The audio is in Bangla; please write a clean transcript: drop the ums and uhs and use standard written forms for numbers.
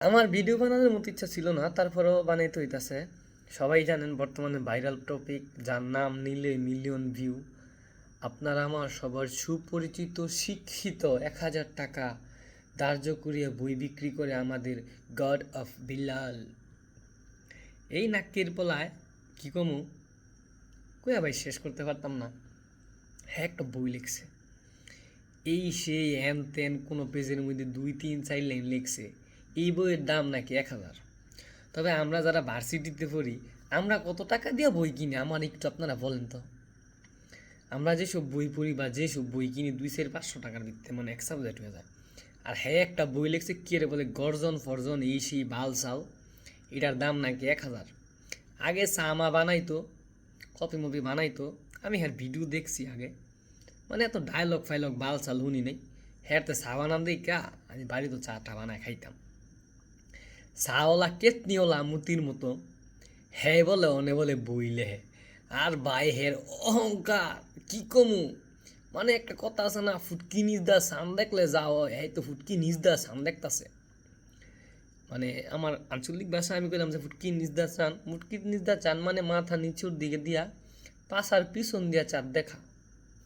আমার ভিডিও বানানোর মতো ইচ্ছা ছিল না, তারপরেও বানাইতে হইতাছে। সবাই জানেন বর্তমানে ভাইরাল টপিক যার নাম নিলে মিলিয়ন ভিউ। আপনারা আমার সবার সুপরিচিত শিক্ষিত 1,000 টাকা ধার্য করিয়া বই বিক্রি করে আমাদের গড অফ বিলাল। এই নাক্কির পোলায় কি কমু কইয়া ভাই শেষ করতে পারতাম না। হ্যাঁ, একটা বই লিখছে, এই সেই হ্যান ত্যান কোনো পেজের মধ্যে 2, 3, 4 লাইন লিখছে। এই বইয়ের দাম নাকি 1,000। তবে আমরা যারা ভার্সিটিতে পড়ি, আমরা কত টাকা দিয়ে বই কিনি আমার একটু আপনারা বলেন তো। আমরা যেসব বই পড়ি বা যেসব বই কিনি 200-500 টাকার ভিত্তিতে, মানে 1 সাবজেক্ট হয়ে যায়। আর হ্যাঁ, একটা বই লিখছে কে রে বলে গর্জন ফর্জন এই সেই বাল সাল, এটার দাম নাকি 1,000। আগে সামা বানাইতো, কপি মপি বানাইতো, আমি হ্যাঁ ভিডিও দেখছি আগে, মানে এত ডায়লগ ফাইলগ বাল চাল শুনি নাই। হ্যাঁ তো চা বানান দিই কা, আমি বাড়িতে চাটা বানায় খাইতাম। চাওলা কেতনিওলা মুতির মতো, হ্যাঁ বলে অনে বলে বইলে হে। আর ভাই হের অহংকার কি কমু। মানে একটা কথা আছে না, ফুটকি নিজ দা সান দেখলে যাও, এই তো ফুটকি নিজ দা সান দেখতাছে। মানে আমার আঞ্চলিক ভাষায় আমি কইলাম যে ফুটকি নিজ দা চান, মুটকি নিজ দা চান মানে মাথা নিচুর দিকে দিয়া পাশার পিছন দিয়া চাঁদ দেখা।